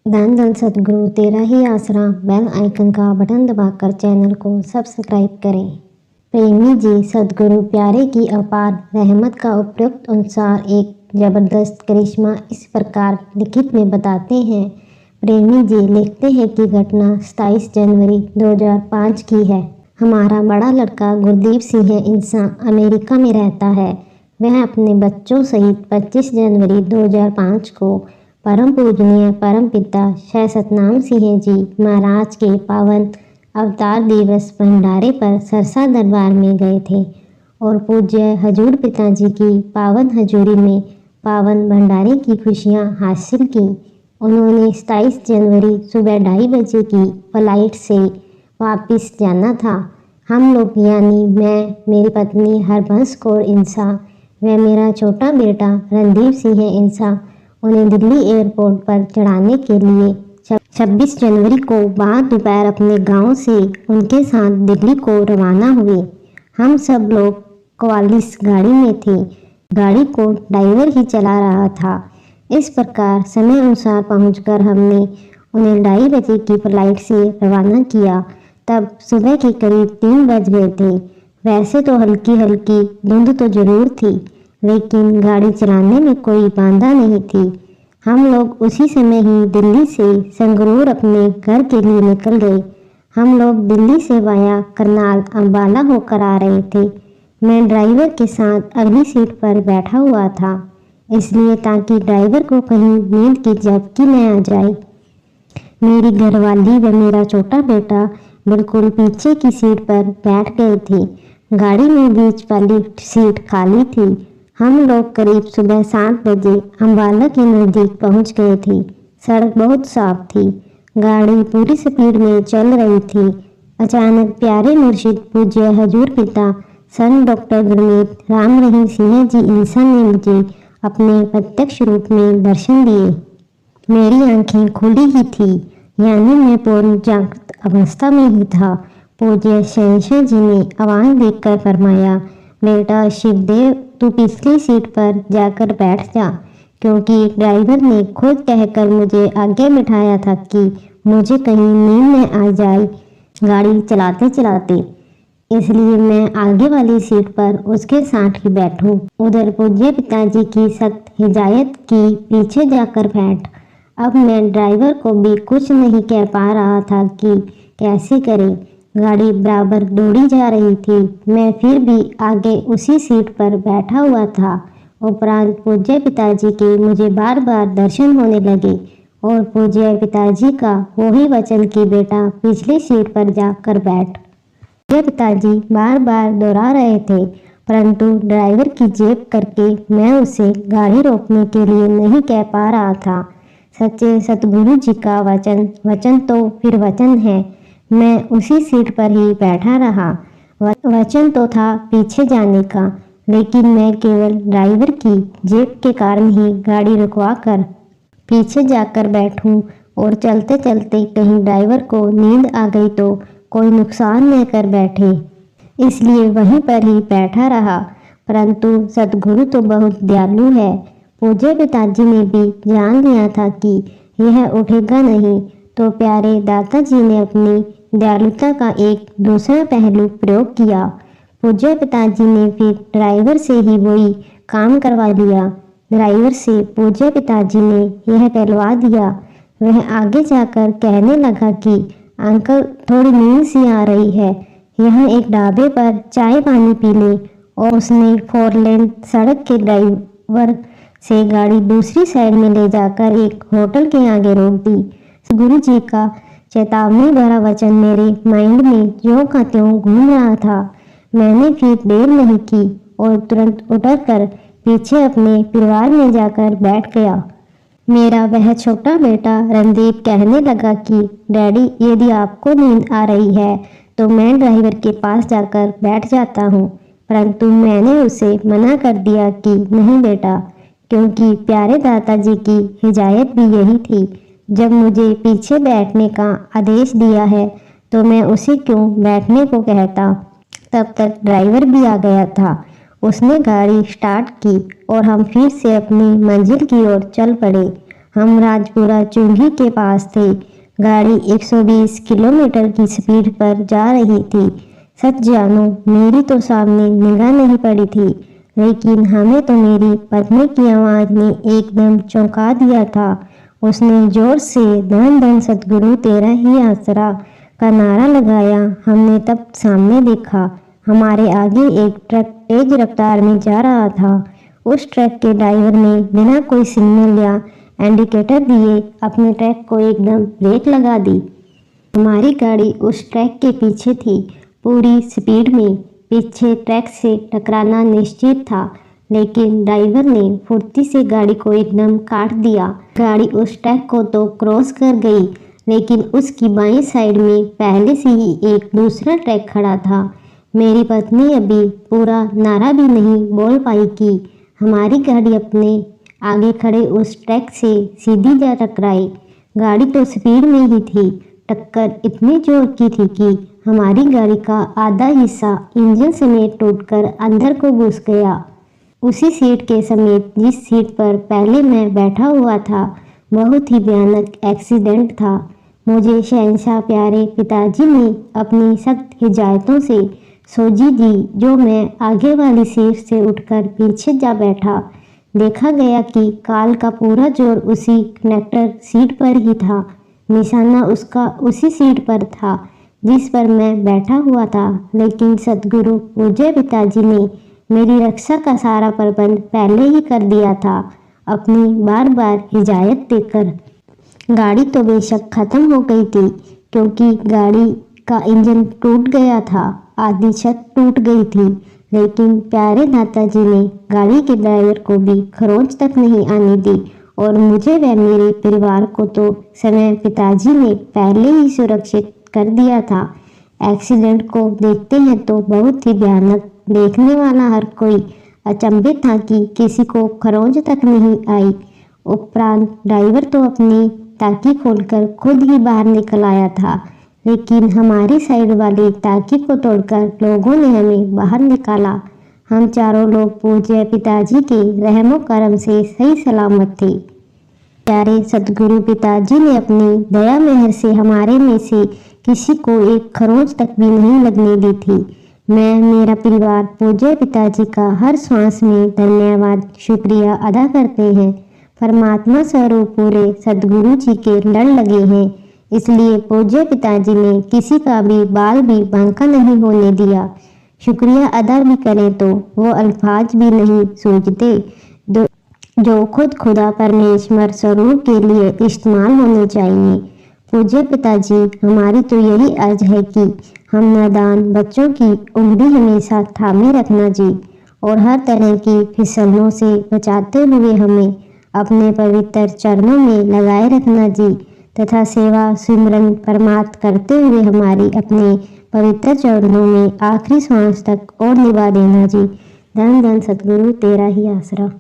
धन धन सद्गुरु तेरा ही आसरा। बेल आइकन का बटन दबाकर चैनल को सब्सक्राइब करें। प्रेमी जी, सद्गुरु प्यारे की अपार रहमत का उपयुक्त अनुसार एक जबरदस्त करिश्मा इस प्रकार लिखित में बताते हैं। प्रेमी जी लिखते हैं कि घटना 27 जनवरी 2005 की है। हमारा बड़ा लड़का गुरदीप सिंह इंसान अमेरिका में रहता है। वह अपने बच्चों सहित 25 जनवरी 2005 को परम पूजनीय परम पिता श्री सतनाम सिंह जी महाराज के पावन अवतार दिवस भंडारे पर सरसा दरबार में गए थे और पूज्य हजूर पिताजी की पावन हजूरी में पावन भंडारे की खुशियां हासिल की। उन्होंने 27 जनवरी सुबह 2:30 बजे की फ्लाइट से वापस जाना था। हम लोग यानी मैं, मेरी पत्नी हरबंस कौर इंसा व मेरा छोटा बेटा रणदीप सिंह इंसा उन्हें दिल्ली एयरपोर्ट पर चढ़ाने के लिए 26 जनवरी को बाद दोपहर अपने गांव से उनके साथ दिल्ली को रवाना हुए। हम सब लोग 44 गाड़ी में थे। गाड़ी को ड्राइवर ही चला रहा था। इस प्रकार समय अनुसार पहुंचकर हमने उन्हें 2:30 बजे की फ्लाइट से रवाना किया। तब सुबह के करीब 3 बज गए थे। वैसे तो हल्की हल्की धुंध तो जरूर थी, लेकिन गाड़ी चलाने में कोई बाधा नहीं थी। हम लोग उसी समय ही दिल्ली से संगरूर अपने घर के लिए निकल गए। हम लोग दिल्ली से वाया करनाल अंबाला होकर आ रहे थे। मैं ड्राइवर के साथ अगली सीट पर बैठा हुआ था, इसलिए ताकि ड्राइवर को कहीं नींद की झपकी न आ जाए। मेरी घरवाली व मेरा छोटा बेटा बिल्कुल पीछे की सीट पर बैठ गए थे। गाड़ी में बीच वाली सीट खाली थी। हम लोग करीब सुबह 7 बजे अंबाला के नज़दीक पहुंच गए थे। सड़क बहुत साफ थी। गाड़ी पूरी स्पीड में चल रही थी। अचानक प्यारे मुर्शिद पूज्य हजूर पिता सन डॉक्टर गुरमीत राम रहीम सिंह जी इंसान ने मुझे अपने प्रत्यक्ष रूप में दर्शन दिए। मेरी आंखें खुली ही थी, यानी मैं पूर्ण जागृत अवस्था में ही था। पूज्य शहंशाह जी ने आवाज़ देकर फरमाया, बेटा शिवदेव, तू पिछली सीट पर जाकर बैठ जा, क्योंकि ड्राइवर ने खुद कहकर मुझे आगे बिठाया था कि मुझे कहीं नींद न आ जाए गाड़ी चलाते चलाते, इसलिए मैं आगे वाली सीट पर उसके साथ ही बैठूं। उधर पूज्य पिताजी की सख्त हिदायत की पीछे जाकर बैठ। अब मैं ड्राइवर को भी कुछ नहीं कह पा रहा था कि कैसे करें। गाड़ी बराबर दौड़ी जा रही थी। मैं फिर भी आगे उसी सीट पर बैठा हुआ था। उपरांत पूज्य पिताजी के मुझे बार बार दर्शन होने लगे और पूज्य पिताजी का वही वचन कि बेटा पिछली सीट पर जाकर बैठ, पूज्य पिताजी बार बार दोहरा रहे थे, परंतु ड्राइवर की जेब करके मैं उसे गाड़ी रोकने के लिए नहीं कह पा रहा था। सच्चे सतगुरु जी का वचन वचन तो फिर वचन है। मैं उसी सीट पर ही बैठा रहा। वचन तो था पीछे जाने का, लेकिन मैं केवल ड्राइवर की जेब के कारण ही गाड़ी रुकवा कर पीछे जाकर बैठूं और चलते चलते कहीं ड्राइवर को नींद आ गई तो कोई नुकसान न कर बैठे, इसलिए वहीं पर ही बैठा रहा। परंतु सतगुरु तो बहुत दयालु है। पूज्य पिताजी ने भी जान लिया था कि यह उठेगा नहीं, तो प्यारे दादाजी ने अपनी दयालुता का एक दूसरा पहलू प्रयोग किया। पूज्य पिताजी ने फिर ड्राइवर से ही वही काम करवा लिया। ड्राइवर से पूज्य पिताजी ने यह कहलवा दिया। वह आगे जाकर कहने लगा कि अंकल, थोड़ी नींद सी आ रही है, यहाँ एक ढाबे पर चाय पानी पी ले। और उसने 4 लेन सड़क के ड्राइवर से गाड़ी दूसरी साइड में ले जाकर एक होटल के आगे रोक दी। गुरु जी का चेतावनी भरा वचन मेरे माइंड में ज्यों का त्यों घूम रहा था। मैंने फिर देर नहीं की और तुरंत उठकर पीछे अपने परिवार में जाकर बैठ गया। मेरा वह छोटा बेटा रणदीप कहने लगा कि डैडी, यदि आपको नींद आ रही है तो मैं ड्राइवर के पास जाकर बैठ जाता हूँ। परंतु मैंने उसे मना कर दिया कि नहीं बेटा, क्योंकि प्यारे दादाजी की हिदायत भी यही थी, जब मुझे पीछे बैठने का आदेश दिया है तो मैं उसे क्यों बैठने को कहता। तब तक ड्राइवर भी आ गया था। उसने गाड़ी स्टार्ट की और हम फिर से अपनी मंजिल की ओर चल पड़े। हम राजपुरा चुंगी के पास थे। गाड़ी 120 किलोमीटर की स्पीड पर जा रही थी। सच जानो, मेरी तो सामने निगाह नहीं पड़ी थी, लेकिन हमें तो मेरी पत्नी की आवाज़ ने एकदम चौंका दिया था। उसने जोर से धन धन सतगुरु तेरा ही आसरा का नारा लगाया। हमने तब सामने देखा, हमारे आगे एक ट्रक तेज रफ्तार में जा रहा था। उस ट्रक के ड्राइवर ने बिना कोई सिग्नल या इंडिकेटर दिए अपने ट्रक को एकदम ब्रेक लगा दी। हमारी गाड़ी उस ट्रक के पीछे थी, पूरी स्पीड में। पीछे ट्रक से टकराना निश्चित था, लेकिन ड्राइवर ने फुर्ती से गाड़ी को एकदम काट दिया। गाड़ी उस ट्रक को तो क्रॉस कर गई, लेकिन उसकी बाईं साइड में पहले से ही एक दूसरा ट्रक खड़ा था। मेरी पत्नी अभी पूरा नारा भी नहीं बोल पाई कि हमारी गाड़ी अपने आगे खड़े उस ट्रक से सीधी जा टकराई। गाड़ी तो स्पीड में ही थी। टक्कर इतनी जोर की थी कि हमारी गाड़ी का आधा हिस्सा इंजन समेत टूटकर अंदर को घुस गया। उसी सीट के समेत जिस सीट पर पहले मैं बैठा हुआ था। बहुत ही भयानक एक्सीडेंट था। मुझे शहंशाह प्यारे पिताजी ने अपनी सख्त हिदायतों से सोजी दी, जो मैं आगे वाली सीट से उठकर पीछे जा बैठा। देखा गया कि काल का पूरा जोर उसी कनेक्टर सीट पर ही था। निशाना उसका उसी सीट पर था जिस पर मैं बैठा हुआ था, लेकिन सतगुरु पूज्य पिताजी ने मेरी रक्षा का सारा प्रबंध पहले ही कर दिया था, अपनी बार बार हिदायत देकर। गाड़ी तो बेशक खत्म हो गई थी, क्योंकि गाड़ी का इंजन टूट गया था, आधी छत टूट गई थी, लेकिन प्यारे दादाजी ने गाड़ी के ड्राइवर को भी खरोंच तक नहीं आने दी, और मुझे व मेरे परिवार को तो समय पिताजी ने पहले ही सुरक्षित कर दिया था। एक्सीडेंट को देखते हैं तो बहुत ही भयानक, देखने वाला हर कोई अचंभित था कि किसी को खरोंच तक नहीं आई। उपरांत ड्राइवर तो अपनी ताकी खोलकर खुद ही बाहर निकल आया था, लेकिन हमारी साइड वाली ताकी को तोड़कर लोगों ने हमें बाहर निकाला। हम चारों लोग पूज्य पिताजी के रहमो करम से सही सलामत थे। प्यारे सतगुरु पिताजी ने अपनी दया मेहर से हमारे में से किसी को एक खरोंच तक भी नहीं लगने दी थी। मैं, मेरा परिवार पूज्य पिताजी का हर सांस में धन्यवाद शुक्रिया अदा करते हैं। परमात्मा स्वरूप पूरे सतगुरु जी के लड़ लगे हैं, इसलिए पूज्य पिताजी ने किसी का भी बाल भी बांका नहीं होने दिया। शुक्रिया अदा भी करें तो वो अल्फाज भी नहीं सूझते जो खुद खुदा परमेश्वर स्वरूप के लिए इस्तेमाल होने चाहिए। पूज्य पिताजी, हमारी तो यही अर्ज है कि हम नादान बच्चों की उंगली हमेशा थामे रखना जी, और हर तरह की फिसलनों से बचाते हुए हमें अपने पवित्र चरणों में लगाए रखना जी, तथा सेवा सिमरन परमार्थ करते हुए हमारी अपने पवित्र चरणों में आखिरी सांस तक और निभा देना जी। धन धन सतगुरु तेरा ही आसरा।